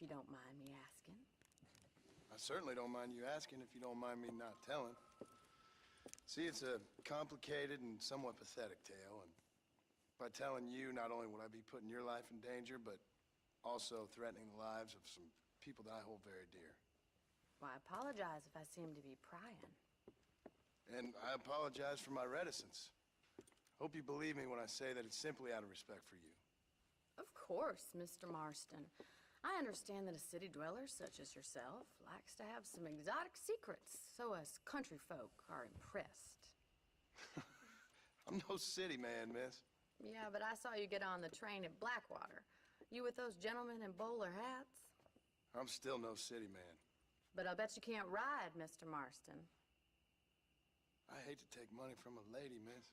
you don't mind me asking. I certainly don't mind you asking if you don't mind me not telling. See, it's a complicated and somewhat pathetic tale, and by telling you, not only would I be putting your life in danger, but also threatening the lives of some people that I hold very dear. Well, I apologize if I seem to be prying. And I apologize for my reticence. Hope you believe me when I say that it's simply out of respect for you. Of course, Mr. Marston. I understand that a city dweller such as yourself likes to have some exotic secrets, so us country folk are impressed. I'm no city man, miss. Yeah, but I saw you get on the train at Blackwater. You with those gentlemen in bowler hats? I'm still no city man. But I bet you can't ride, Mr. Marston. I hate to take money from a lady, miss.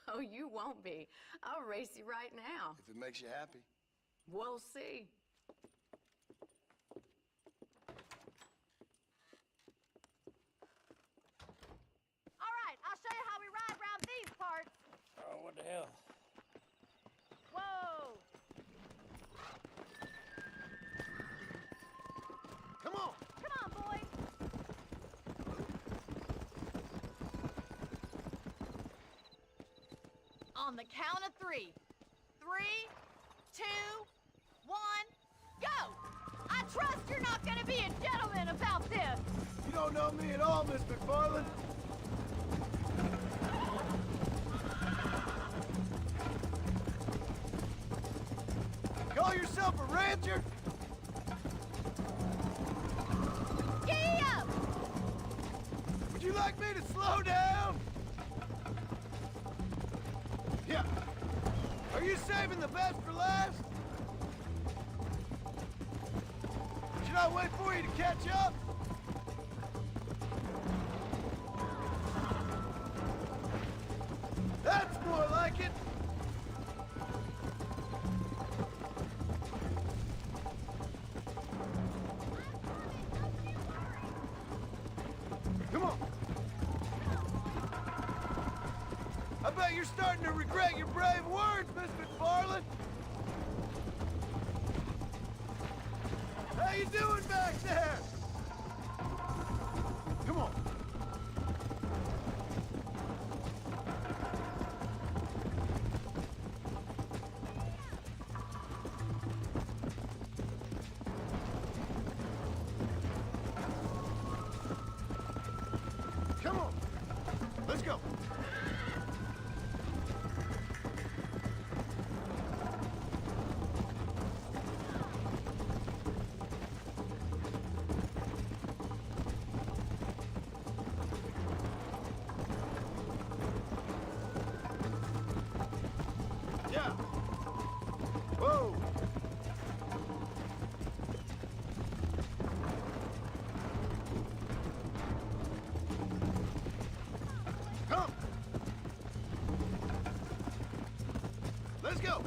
Oh, you won't be. I'll race you right now. If it makes you happy. We'll see. All right, I'll show you how we ride around these parts. Oh, what the hell? Whoa! Come on! Come on, boys! On the count of 3. 3, 2, 1, go! I trust you're not gonna be a gentleman about this! You don't know me at all, Miss McFarland. Call yourself a rancher? Giddy up! Would you like me to slow down? Yeah. Are you saving the best for last? Should I wait for you to catch up? That's more like it. Come on. I bet you're starting to regret your brave words, Miss McFarland. How you doing back there? Come on. Come on. Let's go. Yeah. Whoa. Come. Let's go.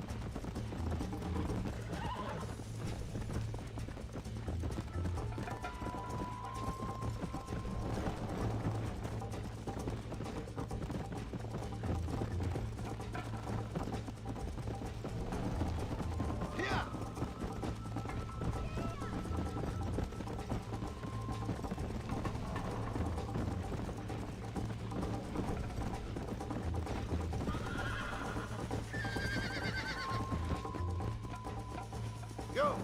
Yeah. Go.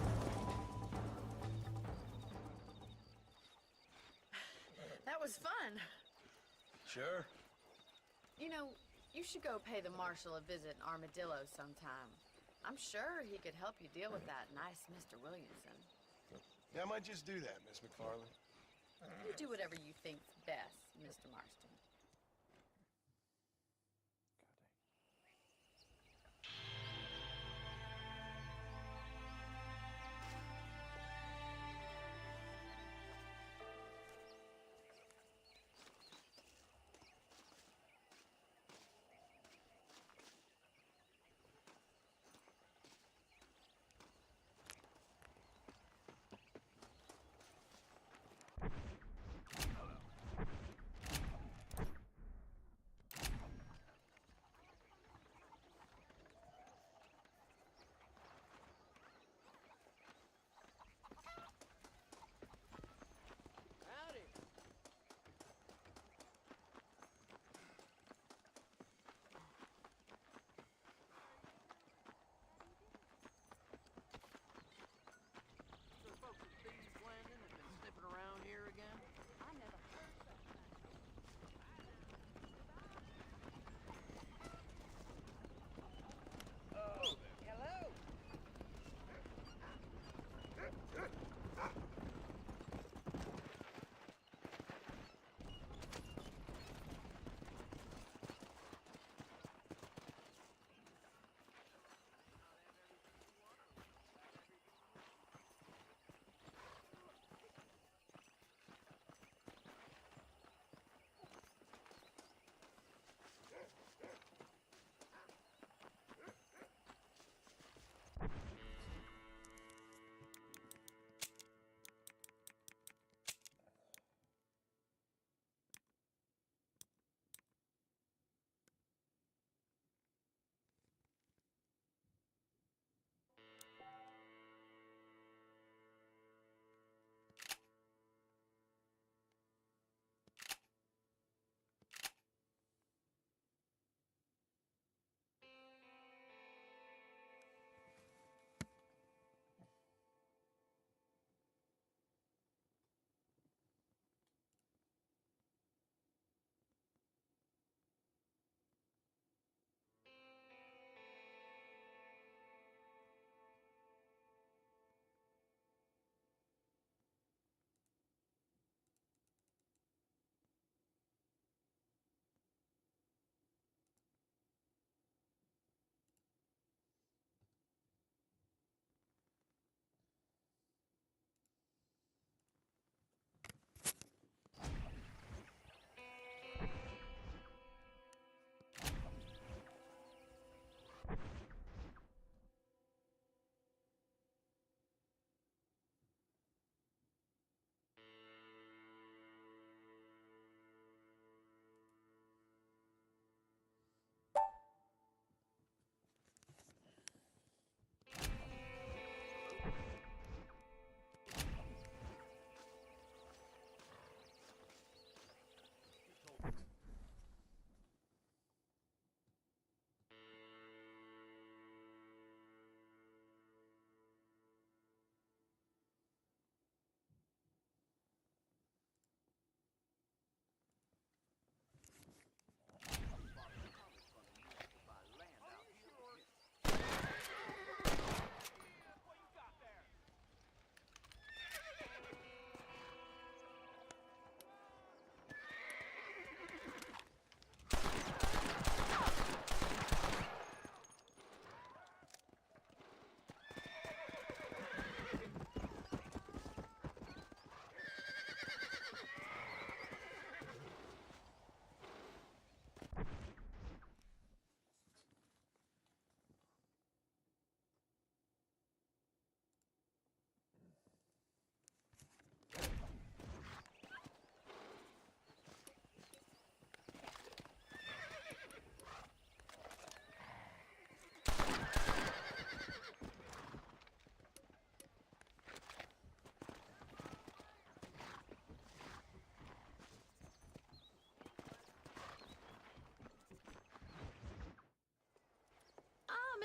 That was fun. Sure. You know, you should go pay the marshal a visit in Armadillo sometime. I'm sure he could help you deal with that nice Mr. Williamson. Yeah, I might just do that, Miss McFarland. You do whatever you think's best, Mr. Marston.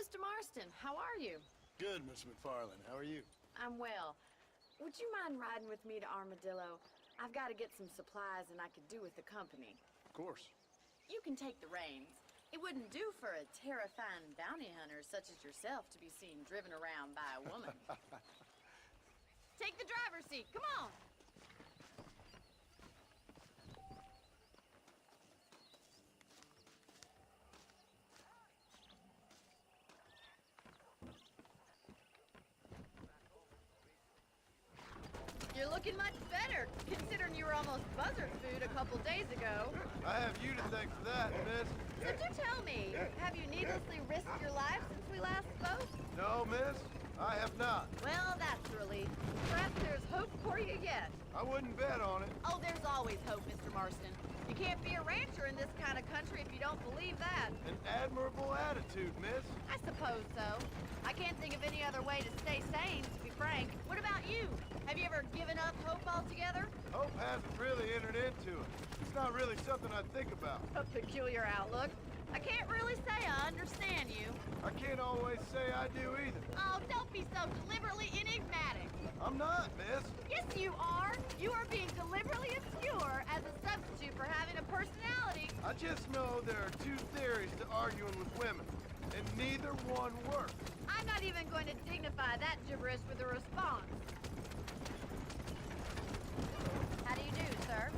Mr. Marston. How are you? Good, Miss McFarland. How are you? I'm well. Would you mind riding with me to Armadillo? I've got to get some supplies and I could do with the company. Of course. You can take the reins. It wouldn't do for a terrifying bounty hunter such as yourself to be seen driven around by a woman. Take the driver's seat. Come on. You're looking much better, considering you were almost buzzard food a couple days ago. I have you to thank for that, miss. So do tell me, have you needlessly risked your life since we last spoke? No, miss. I have not. Well, that's a relief. Perhaps there's hope for you yet. I wouldn't bet on it. Oh, there's always hope, Mr. Marston. You can't be a rancher in this kind of country if you don't believe that. An admirable attitude, miss. I suppose so. I can't think of any other way to stay sane, to be frank. What about you? Have you ever given up hope altogether? Hope hasn't really entered into it. It's not really something I think about. A peculiar outlook. I can't really say I understand you. I can't always say I do either. Oh, don't be so deliberately enigmatic. I'm not, miss. Yes, you are. You are being deliberately obscure as a substitute for having a personality. I just know there are two theories to arguing with women, and neither one works. I'm not even going to dignify that gibberish with a response. How do you do, sir?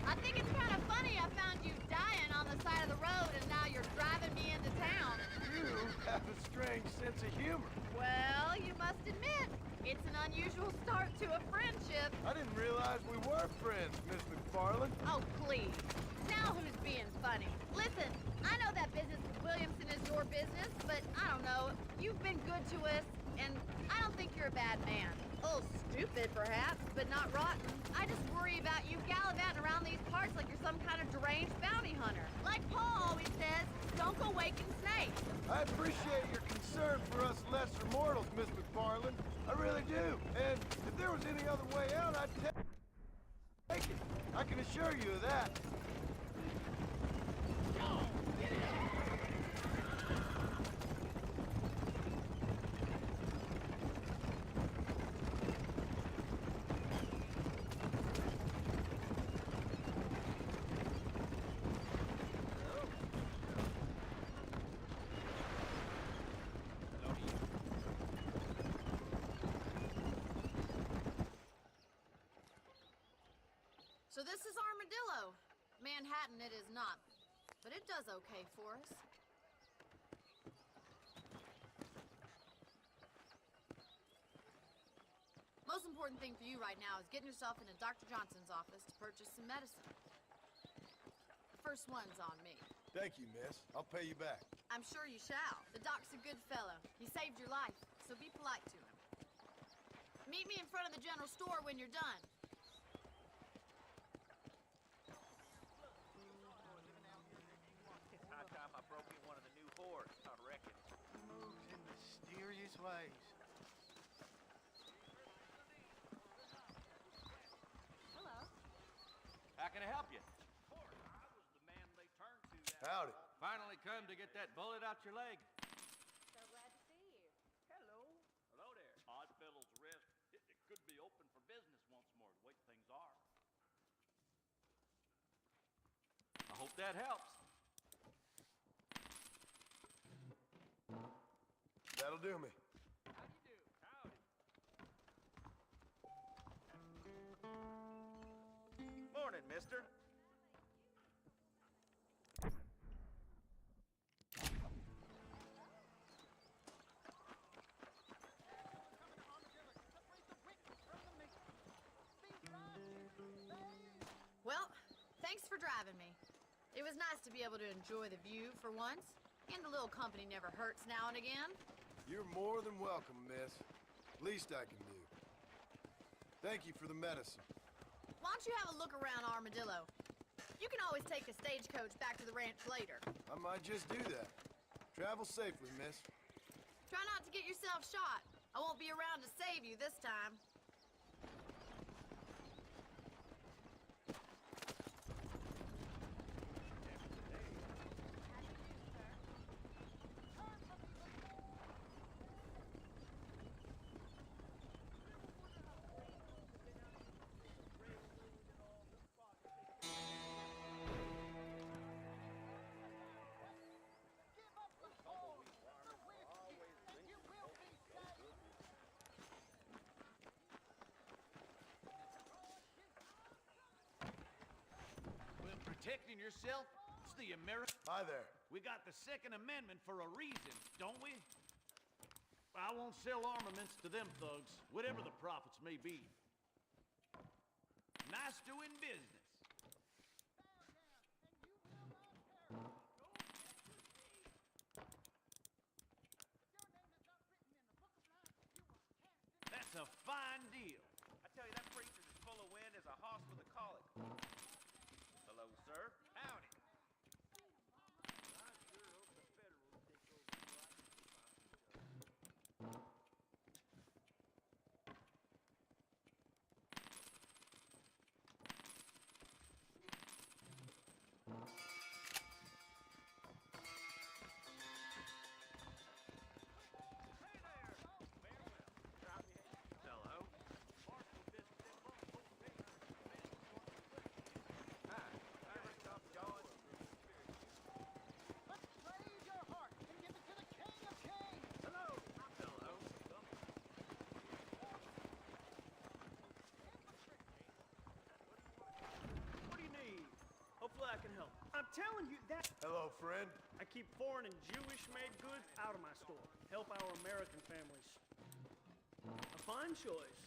I think it's kind of funny I found you dying on the side of the road and now you're driving me into town. You have a strange sense of humor. Well, you must admit, it's an unusual start to a friendship. I didn't realize we were friends, Miss McFarland. Oh, please. Now who's being funny? Listen, I know that business with Williamson is your business, but I don't know. You've been good to us, and I don't think you're a bad man. A little stupid, perhaps, but not rotten. I just worry about you gallivanting around these parts like you're some kind of deranged bounty hunter. Like Paul always says, don't go waking snakes. I appreciate your concern for us lesser mortals, Miss McFarland. I really do. And if there was any other way out, I'd take it. I can assure you of that. So this is Armadillo. Manhattan it is not, but it does okay for us. Most important thing for you right now is getting yourself into Dr. Johnson's office to purchase some medicine. The first one's on me. Thank you, miss. I'll pay you back. I'm sure you shall. The doc's a good fellow. He saved your life, so be polite to him. Meet me in front of the general store when you're done. High time I broke in one of the new whores, I reckon. Moves in mysterious ways. Hello. How can I help you? Of course, I was the man they turned to. Howdy. Finally come to get that bullet out your leg. So glad to see you. Hello. Hello there. Odd fellow's wrist. It could be open for business once more, the way things are. I hope that helps. That'll do me. How do you do? Howdy. Morning, mister. Well, thanks for driving me. It was nice to be able to enjoy the view for once, and a little company never hurts now and again. You're more than welcome, miss. Least I can do. Thank you for the medicine. Why don't you have a look around Armadillo? You can always take a stagecoach back to the ranch later. I might just do that. Travel safely, miss. Try not to get yourself shot. I won't be around to save you this time. protecting yourself? It's the American... Hi there. We got the Second Amendment for a reason, don't we? I won't sell armaments to them thugs, whatever the profits may be. Nice doing business. That's a fine deal. I tell you, that preacher's as full of wind as a horse with a colic. Hello, sir. Howdy. Hello. What do you need? Hopefully I can help. I'm telling you that Hello, friend. I keep foreign and Jewish-made goods out of my store. Help our American families. A fine choice.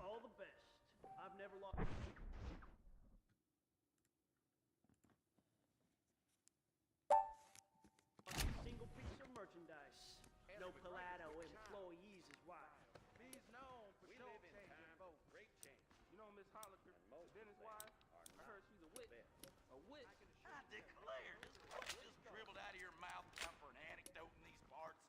All the best. I've never lost. Single piece of merchandise. No Palato employees is why. He's known for changing folks. Great change. You know Miss Holliker, Dennis' wife? I heard she's a witch. A witch? I declare, just dribbled out of your mouth time for an anecdote in these parts.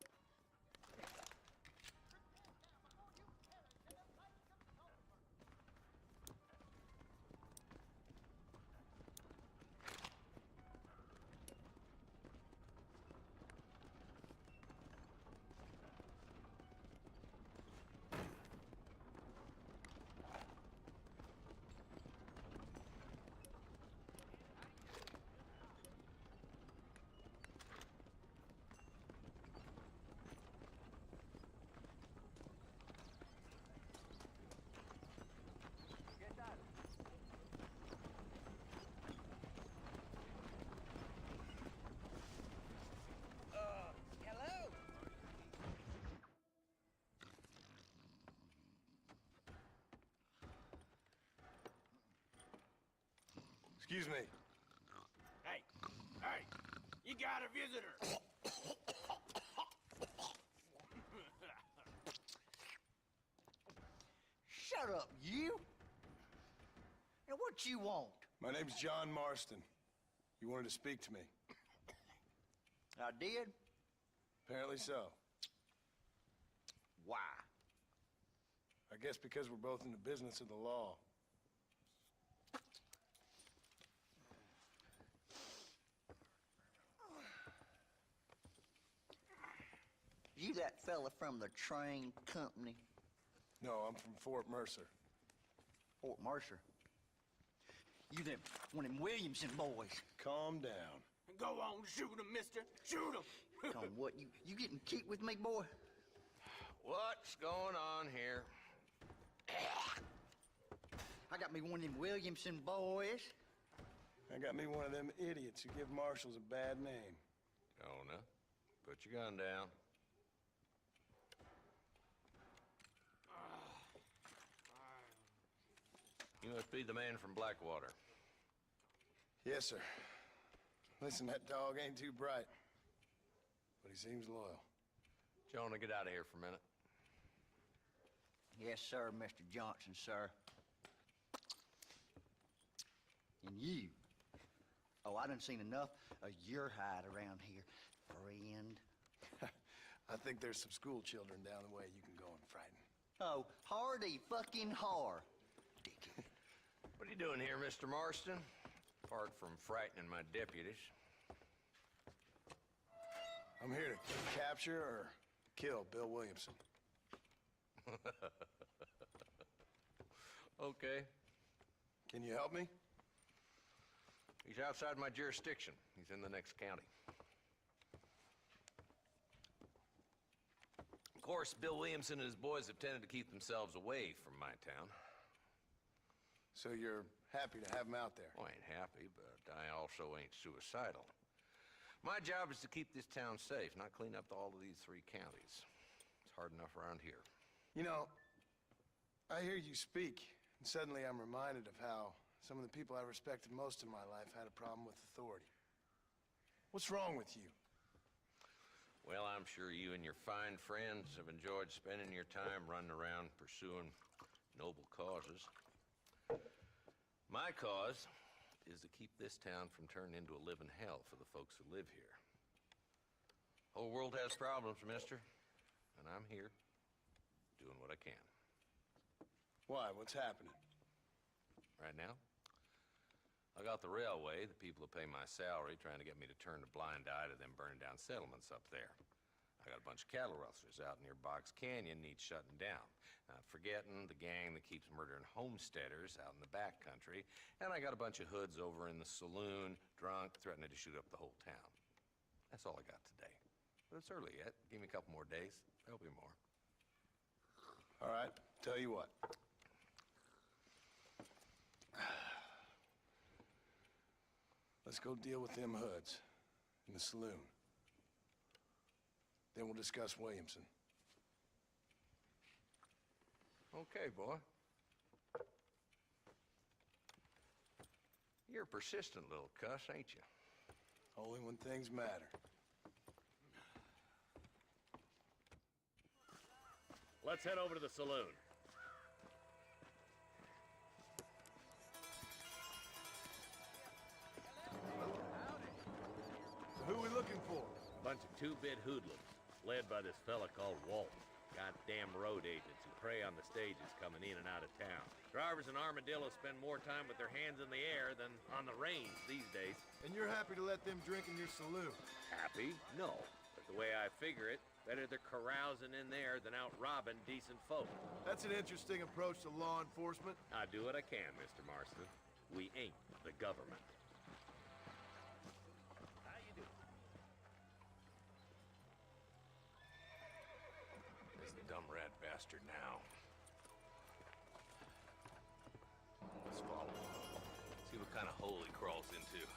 Hello? Excuse me. Hey, you got a visitor. Shut up, you! And what you want? My name's John Marston. You wanted to speak to me. I did? Apparently so. Why? I guess because we're both in the business of the law. You that fella from the train company? No, I'm from Fort Mercer. Fort Mercer? You them, one of them Williamson boys. Calm down. Go on, shoot him, mister. Shoot him. Come, what, you getting kicked with me, boy? What's going on here? I got me one of them Williamson boys. I got me one of them idiots who give marshals a bad name. Jonah, put your gun down. You must be the man from Blackwater. Yes, sir. Listen, that dog ain't too bright, but he seems loyal. Jonah, get out of here for a minute. Yes, sir, Mr. Johnson, sir. And you. Oh, I done seen enough of your hide around here, friend. I think there's some school children down the way you can go and frighten. Oh, hardy fucking har. What are you doing here, Mr. Marston? Apart from frightening my deputies. I'm here to capture or kill Bill Williamson. Okay. Can you help me? He's outside my jurisdiction. He's in the next county. Of course, Bill Williamson and his boys have tended to keep themselves away from my town. So you're happy to have him out there? Well, I ain't happy, but I also ain't suicidal. My job is to keep this town safe, not clean up all of these 3 counties. It's hard enough around here. You know, I hear you speak, and suddenly I'm reminded of how some of the people I respected most in my life had a problem with authority. What's wrong with you? Well, I'm sure you and your fine friends have enjoyed spending your time running around pursuing noble causes. My cause is to keep this town from turning into a living hell for the folks who live here. Whole world has problems, mister, and I'm here doing what I can. Why? What's happening? Right now, I got the railway, the people who pay my salary, trying to get me to turn a blind eye to them burning down settlements up there. I got a bunch of cattle rustlers out near Box Canyon needs shutting down. Not forgetting the gang that keeps murdering homesteaders out in the back country. And I got a bunch of hoods over in the saloon, drunk, threatening to shoot up the whole town. That's all I got today. But it's early yet. Give me a couple more days. There'll be more. All right, tell you what. Let's go deal with them hoods in the saloon. Then we'll discuss Williamson. Okay, boy. You're a persistent little cuss, ain't you? Only when things matter. Let's head over to the saloon. So who are we looking for? Bunch of two-bit hoodlums, led by this fella called Walton. Goddamn road agents who prey on the stages coming in and out of town. Drivers in Armadillo spend more time with their hands in the air than on the reins these days. And you're happy to let them drink in your saloon? Happy? No. But the way I figure it, better they're carousing in there than out robbing decent folk. That's an interesting approach to law enforcement. I do what I can, Mr. Marston. We ain't the government. How you doing? There's the dumb rat bastard now. Let's follow him. See what kind of hole he crawls into.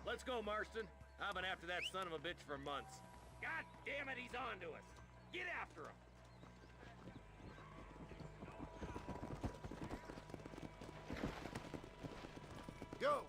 Let's go, Marston. I've been after that son of a bitch for months. God damn it, he's on to us. Get after him. Go!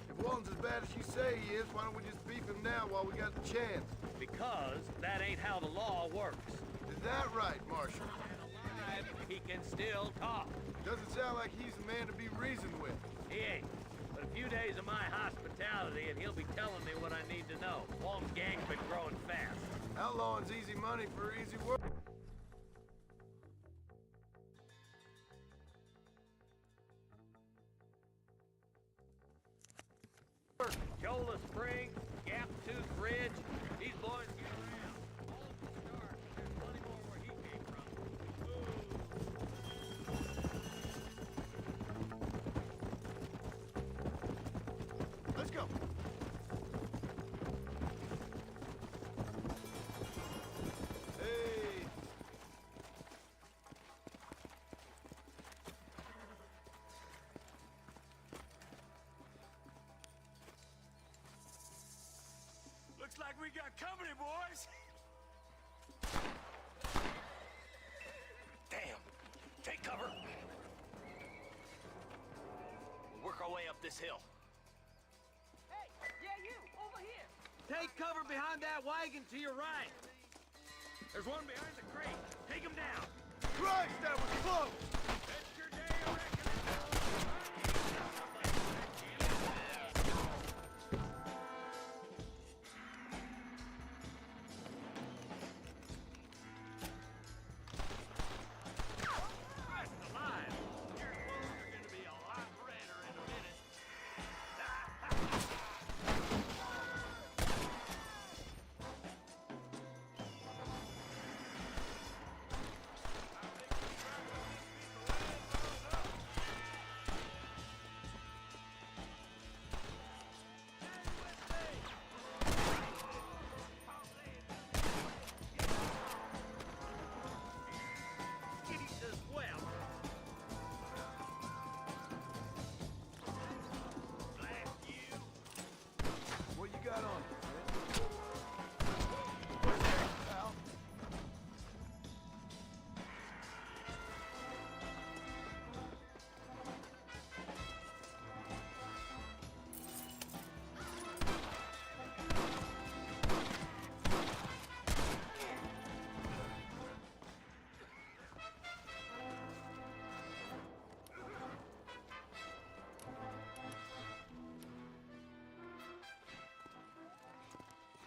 If Walton's as bad as you say he is, why don't we just beef him now while we got the chance? Because that ain't how the law works. Is that right, Marshal? Alive, he can still talk. Doesn't sound like he's the man to be reasoned with. He ain't. But a few days of my hospitality and he'll be telling me what I need to know. Walton's gang's been growing fast. Outlawing's easy money for easy work. Jola Springs, Gap Tooth Ridge, these boys get around. All of them start. There's plenty more where he came from. Let's go. Hey, Looks like we got company, boys. Damn. Take cover. We'll work our way up this hill. Hey, yeah, you, over here. Take cover behind that wagon to your right. There's one behind the crate. Take him down. Christ, that was close! That's your day of reckoning. Christ alive. Your clothes are gonna be a lot redder in a minute. Kitty as well. Blast you. What you got on you, Fred? What's that, pal?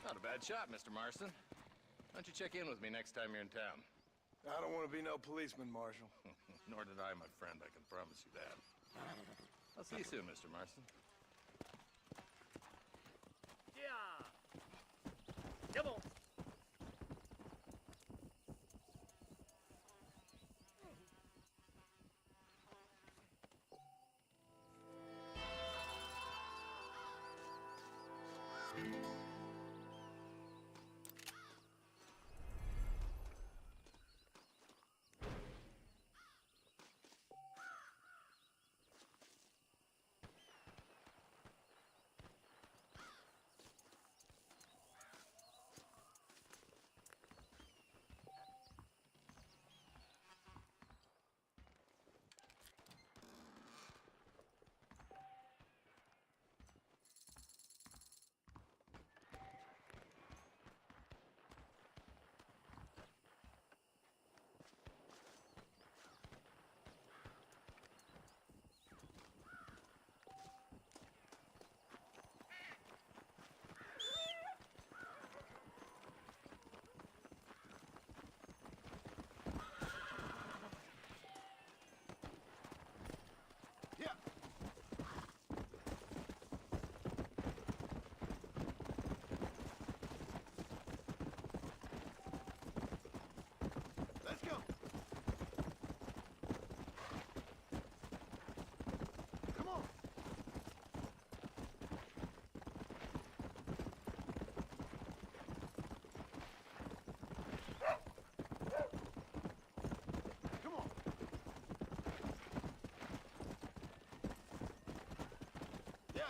Not a bad shot, Mr. Marston. Why don't you check in with me next time you're in town? I don't want to be no policeman, Marshal. Nor did I, my friend. I can promise you that. I'll see you soon, Mr. Marston. Yeah. Come on. Yeah. Let's go. Come on. Come on. Yeah.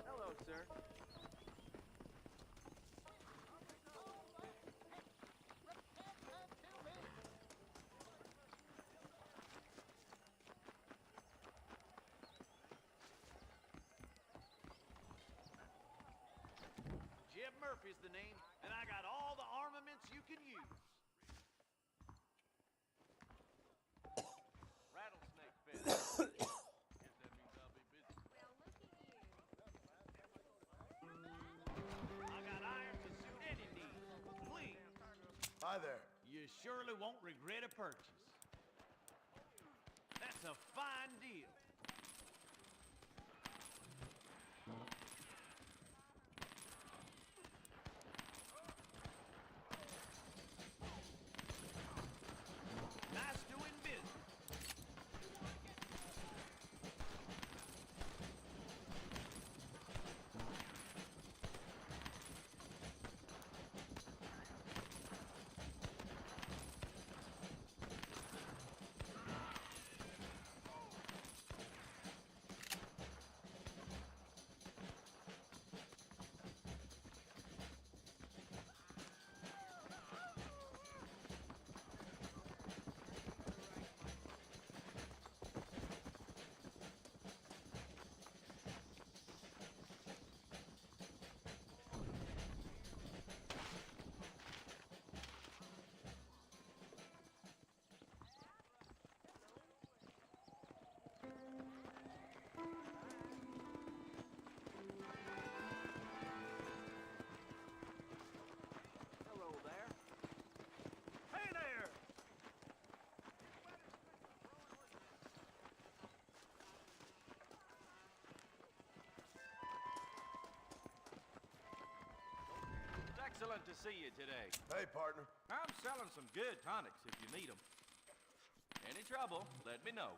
Hello, sir. Jeb Murphy's the name, and I got all the armaments you can use. Rattlesnake fence. Guess that means I'll be busy. I got iron to suit any need. Please, Hi there. you surely won't regret a purchase. That's a fine deal. Nice doing business. Excellent to see you today. Hey, partner. I'm selling some good tonics if you need them. Any trouble, let me know.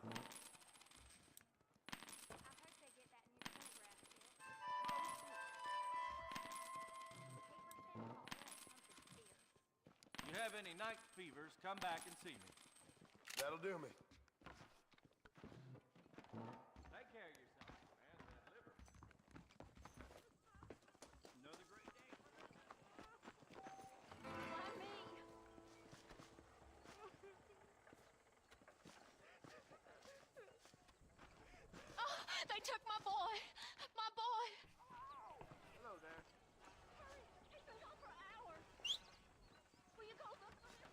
You have any night fevers, come back and see me. That'll do me. Take care of yourself, man. That liver. Another great day. Why me? Oh, they took my boy. My boy. Hello there. Hurry, he's been gone for hours. Will you go look for him?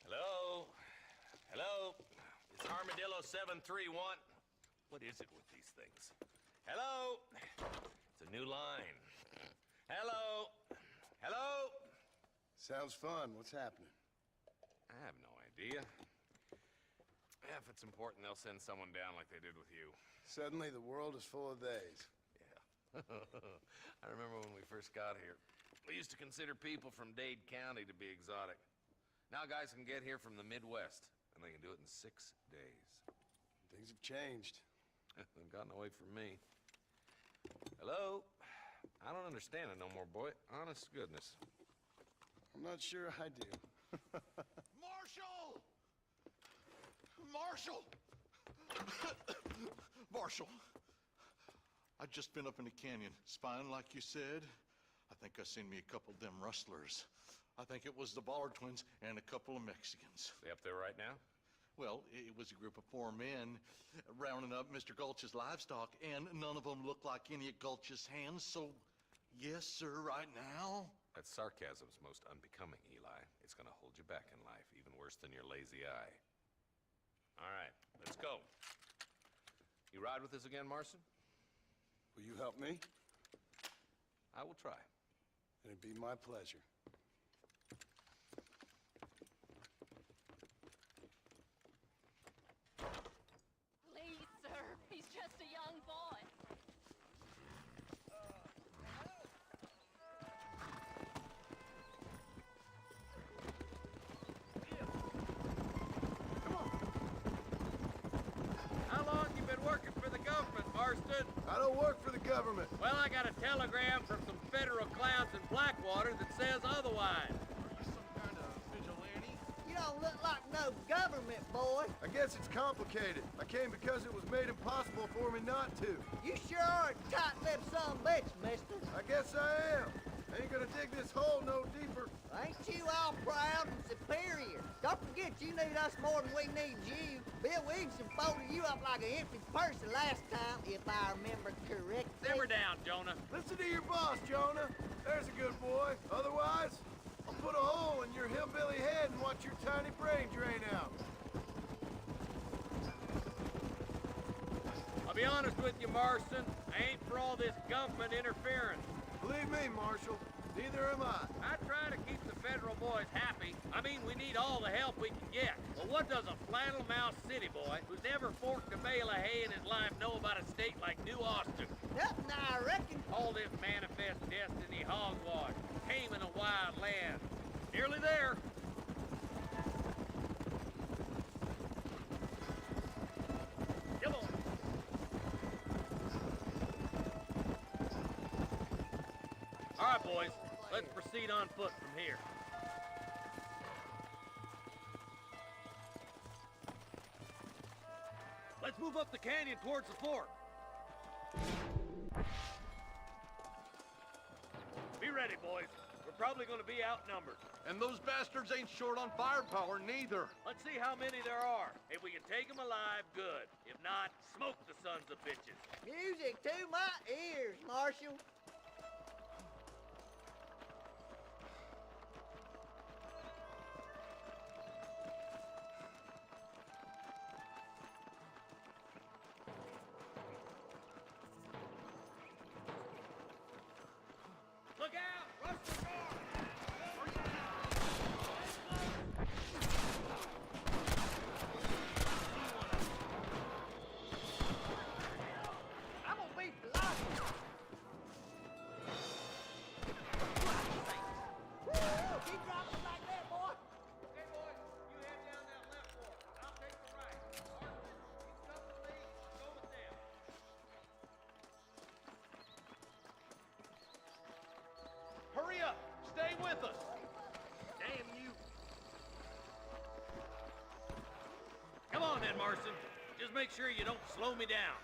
Hello? Hello? It's Armadillo 731. What is it with these things? Hello? It's a new line. Hello? Hello? Sounds fun. What's happening? I have no idea. If it's important, they'll send someone down like they did with you. Suddenly, the world is full of theys. Yeah. I remember when we first got here. We used to consider people from Dade County to be exotic. Now guys can get here from the Midwest, and they can do it in 6 days. Things have changed. They've gotten away from me. Hello? I don't understand it no more, boy. Honest to goodness. I'm not sure I do. Marshal! Marshal! Marshal! I just been up in the canyon, spying like you said. I think I seen me a couple of them rustlers. I think it was the Ballard twins and a couple of Mexicans. They up there right now? Well, it was a group of 4 men rounding up Mr. Gulch's livestock, and none of them looked like any of Gulch's hands, so yes, sir, right now. That sarcasm's most unbecoming, Eli. It's gonna hold you back in life, even worse than your lazy eye. All right, let's go. You ride with us again, Marson? Will you help me? I will try. It'd be my pleasure. Please, sir. He's just a young boy. How long you been working for the government, Marston? I don't work for the government. Well, I got a telegram from some federal clowns in Blackwater that says otherwise. Some kind of vigilante? You don't look like no government, boy. I guess it's complicated. I came because it was made impossible for me not to. You sure are a tight-lipped son of a bitch, mister. I guess I am. I ain't gonna dig this hole no deeper. Ain't you all proud and superior? Don't forget you need us more than we need you. Bill Williamson folded you up like an empty person last time, if I remember correctly. Simmer down, Jonah. Listen to your boss, Jonah. There's a good boy. Otherwise, I'll put a hole in your hillbilly head and watch your tiny brain drain out. I'll be honest with you, Marston. I ain't for all this government interference. Believe me, Marshal, neither am I. I try to keep the federal boys happy. I'm mean, we need all the help we can get. But what does a flannel-mouthed city boy who's never forked a bale of hay in his life know about a state like New Austin? Nothing, I reckon. All this manifest destiny hogwash, taming a wild land. Nearly there. Come on. All right, boys. Let's proceed on foot from here. Let's move up the canyon towards the fort. Be ready, boys. We're probably going to be outnumbered. And those bastards ain't short on firepower, neither. Let's see how many there are. If we can take them alive, good. If not, smoke the sons of bitches. Music to my ears, Marshal. Look out! Rush the door! I'm gonna be philosophy. Keep dropping like that, boy. Okay, boys, you head down that left fork. I'll take the right. Arthur, you come with me. Go with them. Hurry up! Stay with us! Damn you. Come on then, Marston. Just make sure you don't slow me down.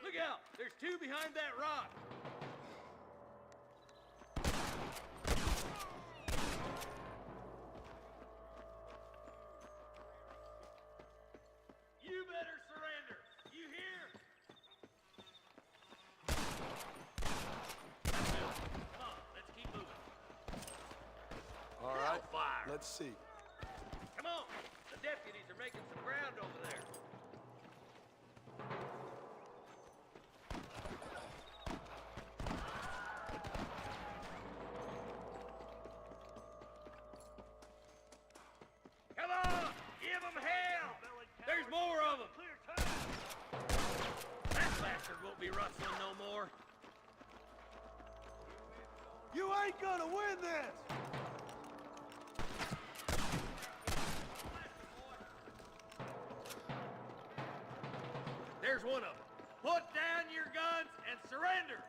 Look out! There's two behind that rock. You better surrender. You hear? That's it. Come on, let's keep moving. All right, Hellfire. let's see. Come on. The deputies are making some ground over there. Come on! Give them hell! There's more of them! That bastard won't be rustling no more. You ain't gonna win this! There's one of them. Put down your guns and surrender!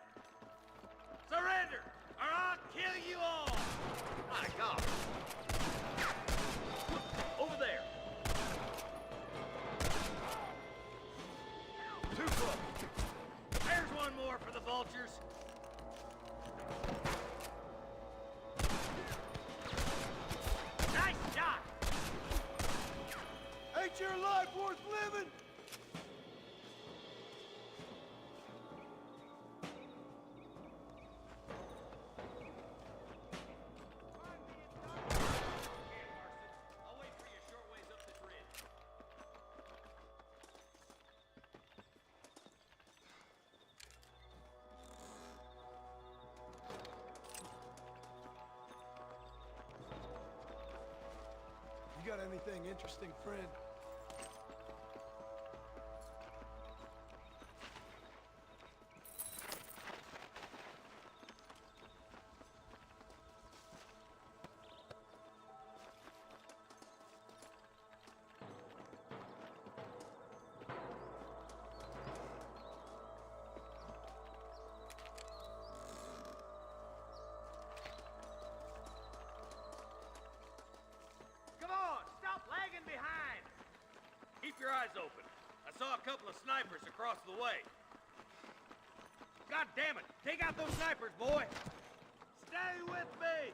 Surrender, or I'll kill you all! My God! Over there. Too close. There's one more for the vultures. Nice shot! Ain't your life worth living? I'll wait for you a short ways up this ridge. You got anything interesting, friend? Come on, stop lagging behind. Keep your eyes open. I saw a couple of snipers across the way. God damn it! Take out those snipers, boy! Stay with me!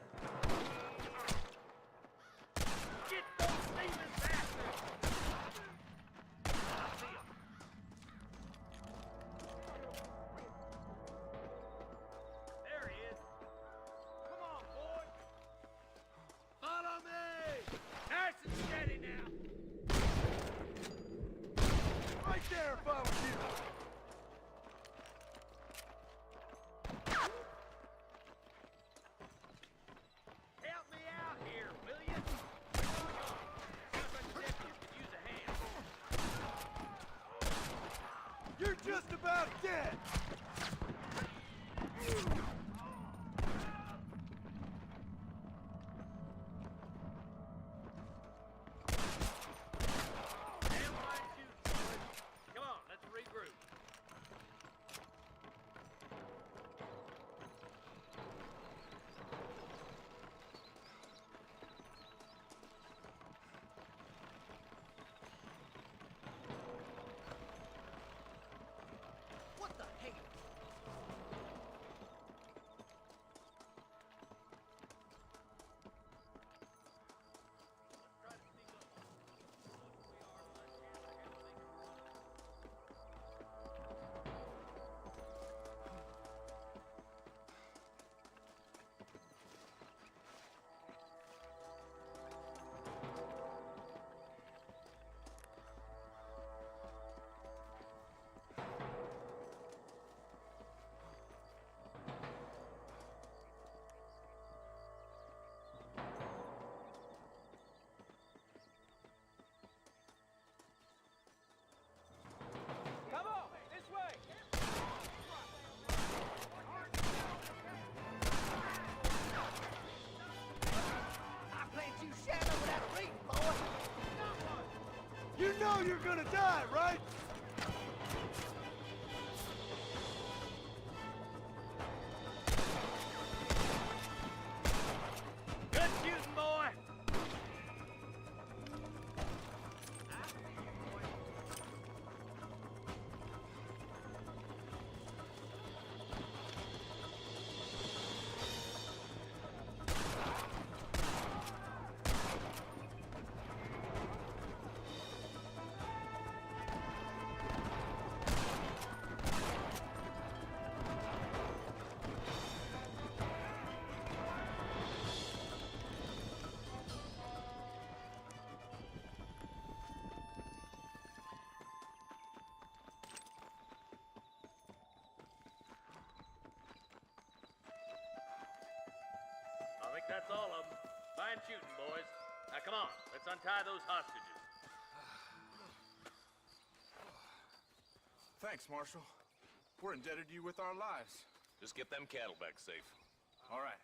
Get those thieving bastards! I see 'em. There he is. Come on, boy! Follow me! Nice and steady now! Right there if I was you. You're just about dead! Damn right shoot, boys. Come on, let's regroup. What the hell? Come on, this way! I plant you shadow without a reason, boy. You know you're gonna die, right? Good shooting, boy. I think that's all of them. Fine shooting, boys. Now come on, let's untie those hostages. Thanks, Marshal. We're indebted to you with our lives. Just get them cattle back safe. All right.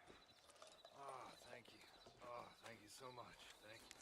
Oh, thank you. Oh, thank you so much. Thank you.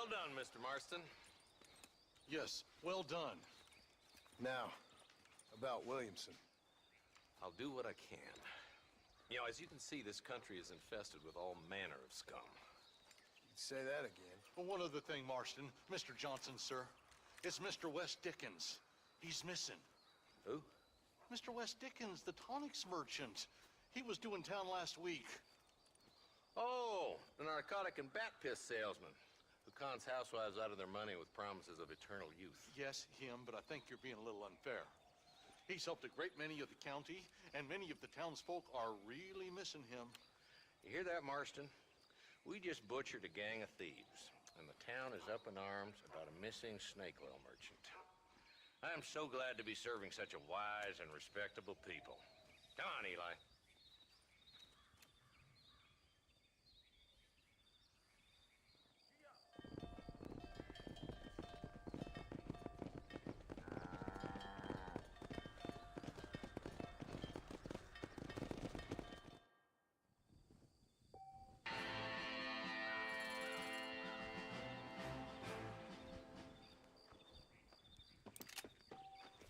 Well done, Mr. Marston. Yes, well done. Now, about Williamson. I'll do what I can. You know, as you can see, this country is infested with all manner of scum. Say that again. Well, one other thing, Marston. Mr. Johnson, sir. It's Mr. West Dickens. He's missing. Who? Mr. West Dickens, the tonics merchant. He was due in town last week. Oh, the narcotic and bat piss salesman who cons housewives out of their money with promises of eternal youth. Yes, him, but I think you're being a little unfair. He's helped a great many of the county, and many of the townsfolk are really missing him. You hear that, Marston? We just butchered a gang of thieves, and the town is up in arms about a missing snake oil merchant. I am so glad to be serving such a wise and respectable people. Come on, Eli.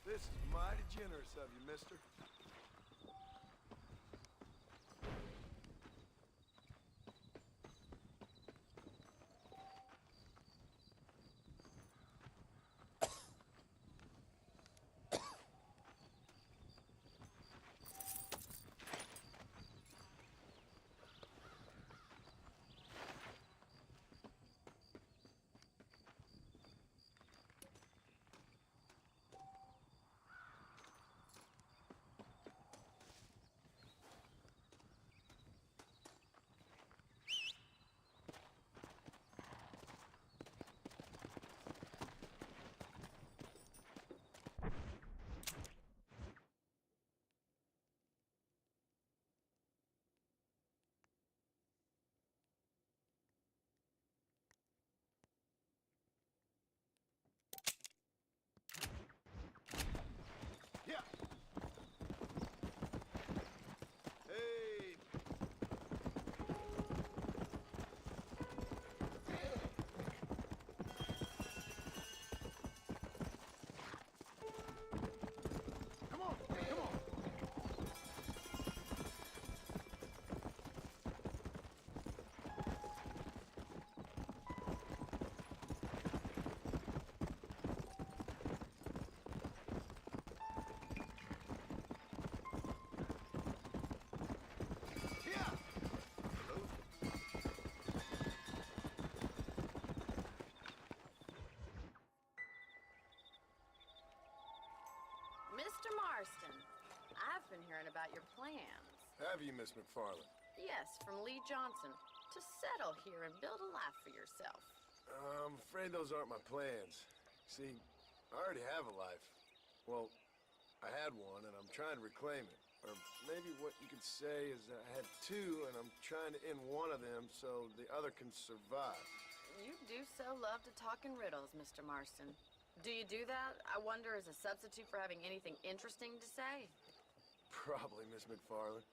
This is mighty generous of you, mister. Yeah. Hey. Come on, come on. Mr. Marston, I've been hearing about your plans. Have you, Miss McFarland? Yes, from Lee Johnson, to settle here and build a life for yourself. I'm afraid those aren't my plans. See, I already have a life. Well, I had one, and I'm trying to reclaim it. Or maybe what you could say is that I had two, and I'm trying to end one of them so the other can survive. You do so love to talk in riddles, Mr. Marston. Do you do that, I wonder, as a substitute for having anything interesting to say? Probably, Miss McFarland.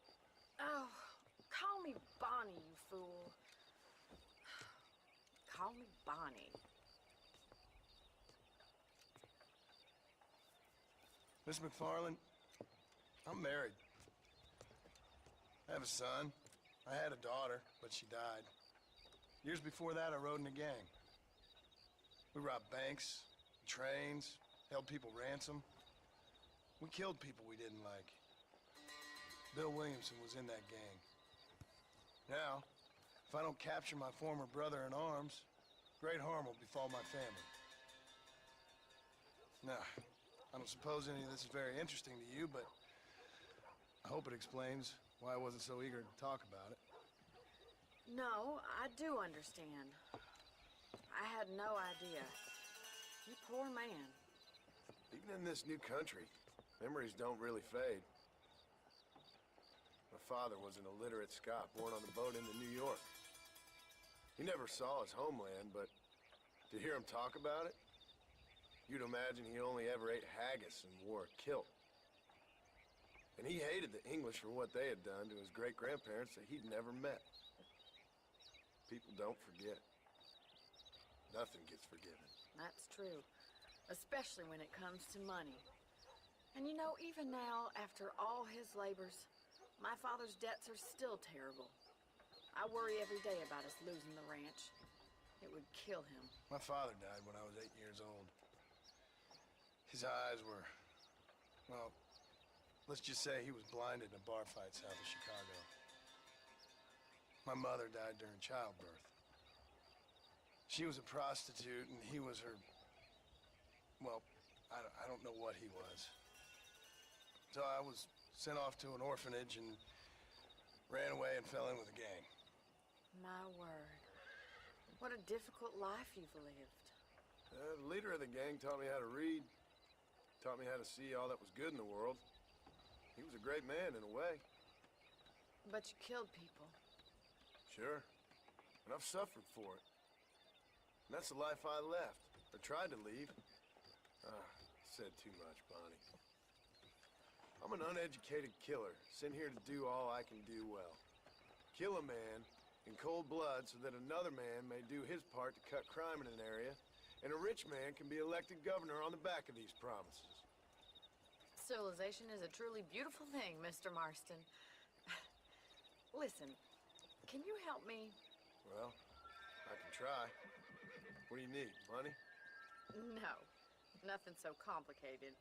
Oh, call me Bonnie, you fool. Call me Bonnie. Miss McFarland, I'm married. I have a son. I had a daughter, but she died. Years before that, I rode in a gang. We robbed banks, trains, held people ransom. We killed people we didn't like. Bill Williamson was in that gang. Now, if I don't capture my former brother in arms, great harm will befall my family. Now, I don't suppose any of this is very interesting to you, but I hope it explains why I wasn't so eager to talk about it. No, I do understand. I had no idea. You poor man. Even in this new country, memories don't really fade. My father was an illiterate Scot born on the boat into New York. He never saw his homeland, but to hear him talk about it, you'd imagine he only ever ate haggis and wore a kilt. And he hated the English for what they had done to his great-grandparents that he'd never met. People don't forget. nothing gets forgiven. That's true, especially when it comes to money. And you know, even now, after all his labors, my father's debts are still terrible. I worry every day about us losing the ranch. It would kill him. My father died when I was 8 years old. His eyes were, well, let's just say he was blinded in a bar fight south of Chicago. My mother died during childbirth. She was a prostitute and he was her, well, I don't know what he was. So I was sent off to an orphanage and ran away and fell in with a gang. My word. What a difficult life you've lived. The leader of the gang taught me how to read, taught me how to see all that was good in the world. He was a great man in a way. But you killed people. Sure. And I've suffered for it. And that's the life I left, or tried to leave. Said too much, Bonnie. I'm an uneducated killer, sent here to do all I can do well. Kill a man in cold blood so that another man may do his part to cut crime in an area, and a rich man can be elected governor on the back of these promises. Civilization is a truly beautiful thing, Mr. Marston. Listen, can you help me? Well, I can try. What do you need, money? No, nothing so complicated.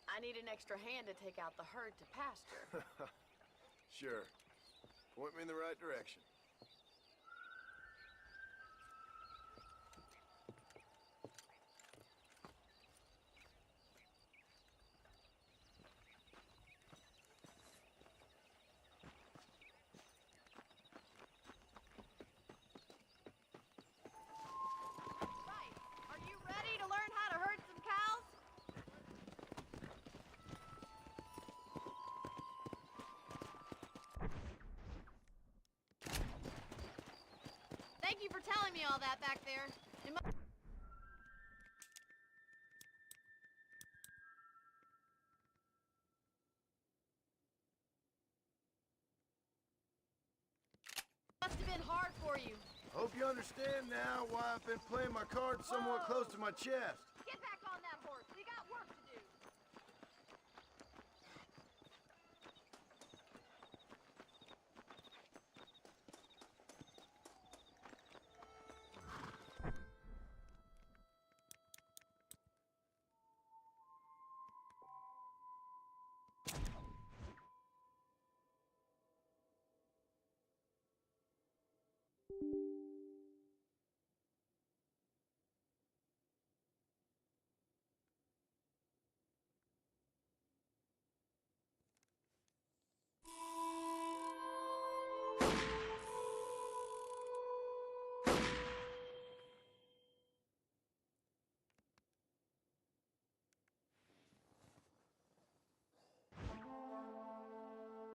I need an extra hand to take out the herd to pasture. Sure. Point me in the right direction. Right. Are you ready to learn how to herd some cows? Thank you for telling me all that back there. Must have been hard for you. Hope you understand now why I've been playing my cards somewhat close to my chest.